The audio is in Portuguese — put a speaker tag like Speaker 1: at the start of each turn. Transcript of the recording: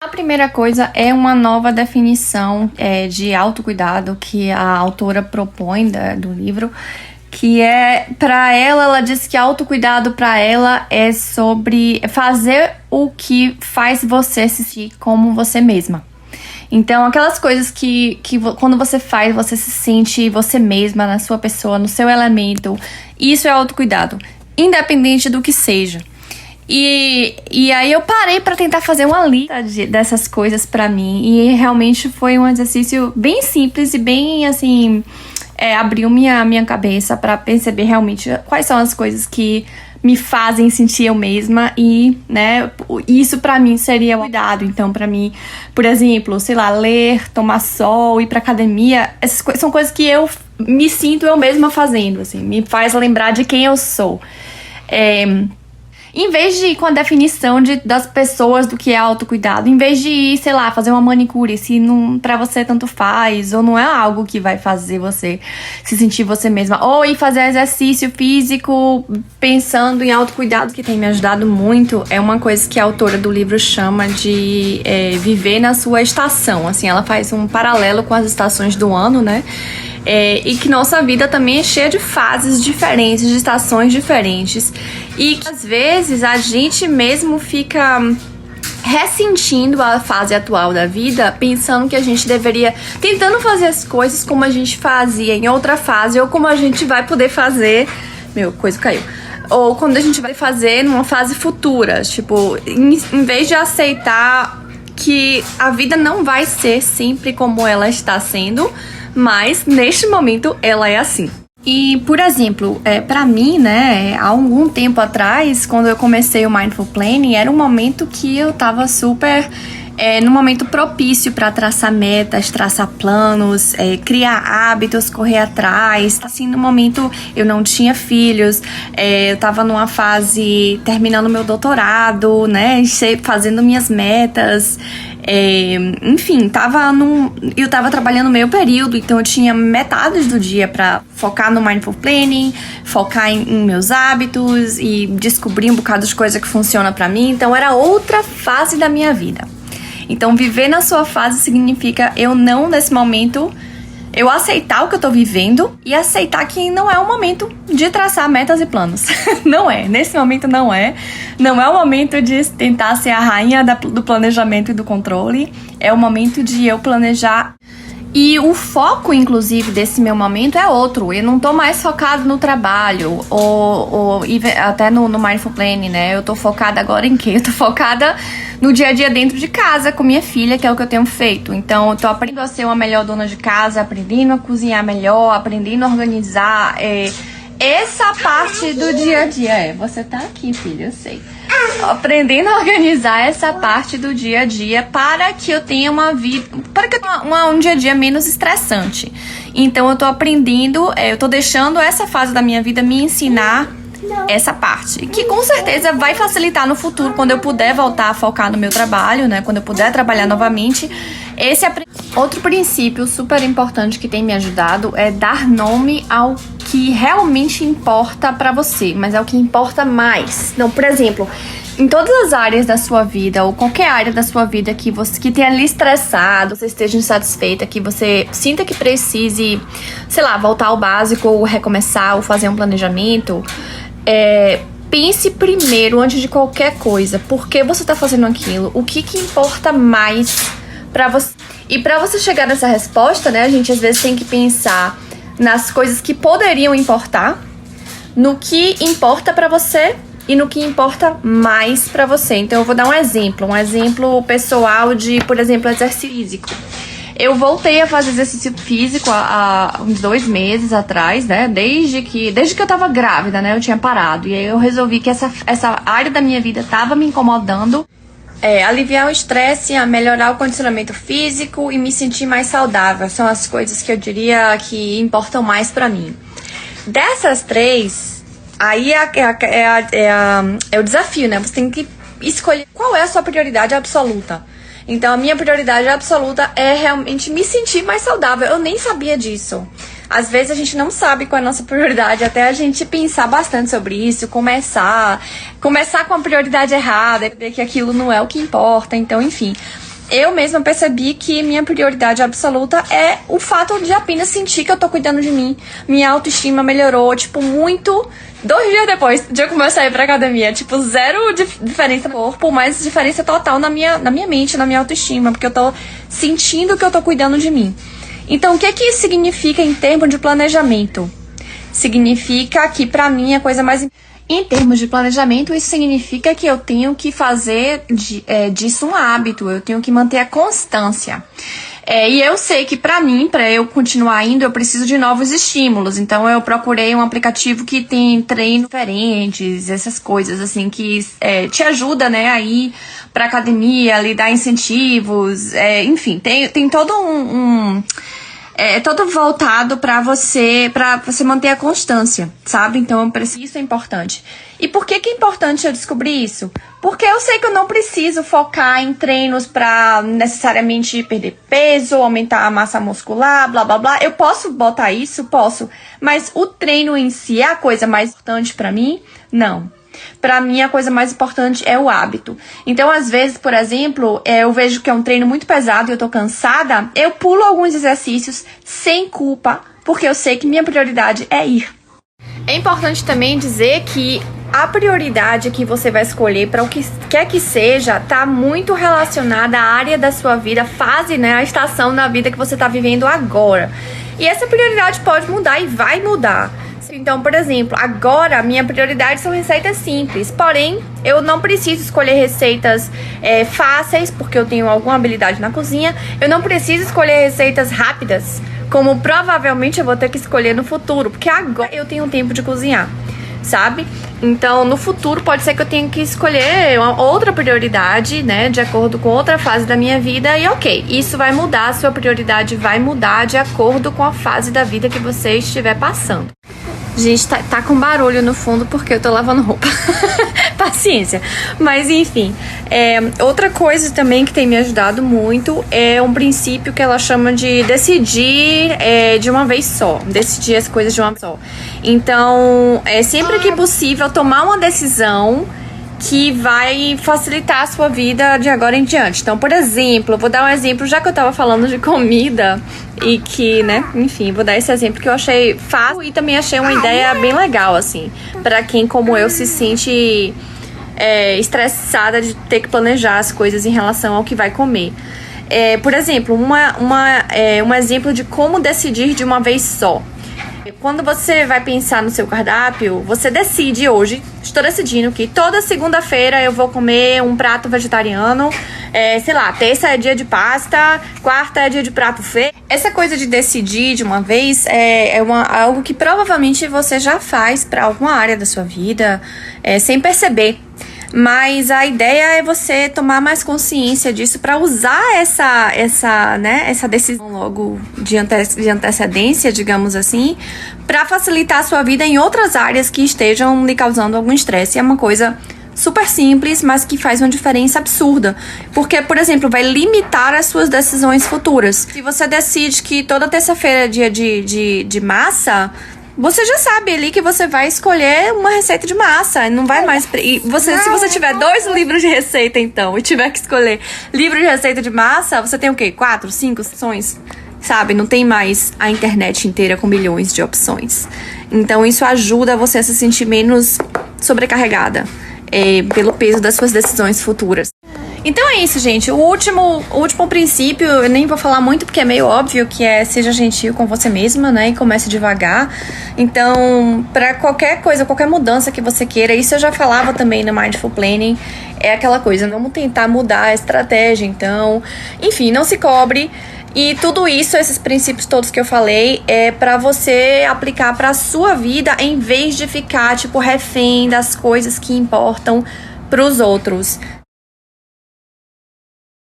Speaker 1: A primeira coisa é uma nova definição de autocuidado que a autora propõe do livro, que ela diz que autocuidado para ela é sobre fazer o que faz você se sentir como você mesma. Então, aquelas coisas que quando você faz, você se sente você mesma, na sua pessoa, no seu elemento, isso é autocuidado, independente do que seja. E aí eu parei pra tentar fazer uma lista dessas coisas pra mim. E realmente foi um exercício bem simples e bem, assim, abriu minha cabeça pra perceber realmente quais são as coisas que me fazem sentir eu mesma. E, né, isso pra mim seria cuidado. Então, pra mim, por exemplo, sei lá, ler, tomar sol, ir pra academia, essas são coisas que eu me sinto eu mesma fazendo, assim, me faz lembrar de quem eu sou. Em vez de ir com a definição das pessoas do que é autocuidado, em vez de ir, sei lá, fazer uma manicure, se não, pra você tanto faz, ou não é algo que vai fazer você se sentir você mesma, ou ir fazer exercício físico pensando em autocuidado, que tem me ajudado muito, é uma coisa que a autora do livro chama de viver na sua estação. Assim, ela faz um paralelo com as estações do ano, né? E que nossa vida também é cheia de fases diferentes, de estações diferentes. E que às vezes a gente mesmo fica ressentindo a fase atual da vida, pensando que a gente deveria, tentando fazer as coisas como a gente fazia em outra fase, ou como a gente vai poder fazer. Meu, coisa caiu. Ou quando a gente vai fazer numa fase futura. Tipo, em vez de aceitar que a vida não vai ser sempre como ela está sendo, mas neste momento ela é assim. E, por exemplo, pra mim, né, há algum tempo atrás, quando eu comecei o Mindful Planning, era um momento que eu tava super num momento propício para traçar metas, traçar planos, criar hábitos, correr atrás. Assim, no momento eu não tinha filhos, eu tava numa fase terminando meu doutorado, né, fazendo minhas metas. Enfim, eu tava trabalhando meio período, então eu tinha metade do dia pra focar no Mindful Planning, focar em meus hábitos e descobrir um bocado de coisa que funciona pra mim. Então era outra fase da minha vida. Então viver na sua fase significa nesse momento, eu aceitar o que eu tô vivendo e aceitar que não é o momento de traçar metas e planos. Não é. Nesse momento não é. Não é o momento de tentar ser a rainha do planejamento e do controle. É o momento de eu planejar. E o foco, inclusive, desse meu momento é outro. Eu não tô mais focada no trabalho ou até no Mindful Planning, né? Eu tô focada agora em quê? Eu tô focada no dia a dia dentro de casa com minha filha, que é o que eu tenho feito. Então, eu tô aprendendo a ser uma melhor dona de casa, aprendendo a cozinhar melhor, aprendendo a organizar essa parte do dia a dia. Você tá aqui, filha, eu sei. Aprendendo a organizar essa parte do dia a dia para que eu tenha uma vida, para que eu tenha um dia a dia menos estressante. Então eu tô aprendendo, eu tô deixando essa fase da minha vida me ensinar essa parte, que com certeza vai facilitar no futuro, quando eu puder voltar a focar no meu trabalho, né? Quando eu puder trabalhar novamente. Outro princípio super importante que tem me ajudado é dar nome ao que realmente importa pra você, mas é o que importa mais. Então, por exemplo, em todas as áreas da sua vida, ou qualquer área da sua vida que tenha lhe estressado, você esteja insatisfeita, que você sinta que precise, sei lá, voltar ao básico, ou recomeçar, ou fazer um planejamento, pense primeiro, antes de qualquer coisa, por que você tá fazendo aquilo, o que importa mais pra você. E pra você chegar nessa resposta, né, a gente às vezes tem que pensar nas coisas que poderiam importar, no que importa pra você e no que importa mais pra você. Então eu vou dar um exemplo pessoal de, por exemplo, exercício físico. Eu voltei a fazer exercício físico há uns 2 meses atrás, né? Desde que eu tava grávida, né? Eu tinha parado. E aí eu resolvi que essa área da minha vida tava me incomodando. Aliviar o estresse, melhorar o condicionamento físico e me sentir mais saudável. São as coisas que eu diria que importam mais pra mim. Dessas 3, aí é o desafio, né? Você tem que escolher qual é a sua prioridade absoluta. Então, a minha prioridade absoluta é realmente me sentir mais saudável. Eu nem sabia disso. Às vezes a gente não sabe qual é a nossa prioridade, até a gente pensar bastante sobre isso, começar com a prioridade errada, ver que aquilo não é o que importa, então, enfim. eu mesma percebi que minha prioridade absoluta é o fato de apenas sentir que eu tô cuidando de mim. Minha autoestima melhorou, tipo, muito. 2 dias depois de eu começar a ir pra academia, tipo, zero diferença no corpo, mas diferença total na minha mente, na minha autoestima, porque eu tô sentindo que eu tô cuidando de mim. Então, o que que isso significa em termos de planejamento? Significa que, pra mim, a coisa mais... Em termos de planejamento, isso significa que eu tenho que fazer disso um hábito, eu tenho que manter a constância. E eu sei que pra mim, pra eu continuar indo, eu preciso de novos estímulos. Então eu procurei um aplicativo que tem treinos diferentes, essas coisas assim, que te ajuda, né, a ir pra academia, lhe dar incentivos, enfim, tem todo todo voltado para você manter a constância, sabe? Então, isso é importante. E por que é importante eu descobrir isso? Porque eu sei que eu não preciso focar em treinos para necessariamente perder peso, aumentar a massa muscular, blá, blá, blá. Eu posso botar isso? Posso. Mas o treino em si é a coisa mais importante para mim? Não. Pra mim, a coisa mais importante é o hábito. Então, às vezes, por exemplo, eu vejo que é um treino muito pesado e eu tô cansada, eu pulo alguns exercícios sem culpa, porque eu sei que minha prioridade é ir. É importante também dizer que a prioridade que você vai escolher para o que quer que seja tá muito relacionada à área da sua vida, a fase, né, a estação da vida que você tá vivendo agora. E essa prioridade pode mudar e vai mudar. Então, por exemplo, agora minha prioridade são receitas simples, porém eu não preciso escolher receitas fáceis, porque eu tenho alguma habilidade na cozinha. Eu não preciso escolher receitas rápidas, como provavelmente eu vou ter que escolher no futuro, porque agora eu tenho tempo de cozinhar, sabe? Então, no futuro pode ser que eu tenha que escolher uma outra prioridade, né, de acordo com outra fase da minha vida, e ok, isso vai mudar, a sua prioridade vai mudar de acordo com a fase da vida que você estiver passando. Gente, tá com barulho no fundo porque eu tô lavando roupa. Paciência. Mas enfim, outra coisa também que tem me ajudado muito é um princípio que ela chama de decidir de uma vez só. Decidir as coisas de uma vez só. Então, sempre que possível, tomar uma decisão que vai facilitar a sua vida de agora em diante. Então, por exemplo, eu vou dar um exemplo, já que eu tava falando de comida e que, né, enfim, vou dar esse exemplo que eu achei fácil e também achei uma ideia bem legal, assim, pra quem, como eu, se sente estressada de ter que planejar as coisas em relação ao que vai comer. Por exemplo, um exemplo de como decidir de uma vez só. Quando você vai pensar no seu cardápio, você decide hoje, estou decidindo que toda segunda-feira eu vou comer um prato vegetariano, sei lá, terça é dia de pasta, quarta é dia de prato feio. Essa coisa de decidir de uma vez algo que provavelmente você já faz para alguma área da sua vida, sem perceber. Mas a ideia é você tomar mais consciência disso para usar essa decisão logo de antecedência, digamos assim, para facilitar a sua vida em outras áreas que estejam lhe causando algum estresse. É uma coisa super simples, mas que faz uma diferença absurda. Porque, por exemplo, vai limitar as suas decisões futuras. Se você decide que toda terça-feira é dia de massa, você já sabe ali que você vai escolher uma receita de massa. Não vai mais. Se você tiver 2 livros de receita, então, e tiver que escolher livro de receita de massa, você tem o quê? 4, 5 opções? Sabe? Não tem mais a internet inteira com milhões de opções. Então, isso ajuda você a se sentir menos sobrecarregada pelo peso das suas decisões futuras. Então é isso, gente. O último princípio, eu nem vou falar muito porque é meio óbvio, que seja gentil com você mesma, né? E comece devagar. Então, para qualquer coisa, qualquer mudança que você queira, isso eu já falava também no Mindful Planning, é aquela coisa, vamos tentar mudar a estratégia, então, enfim, não se cobre. E tudo isso, esses princípios todos que eu falei, é pra você aplicar pra sua vida, em vez de ficar, tipo, refém das coisas que importam pros outros.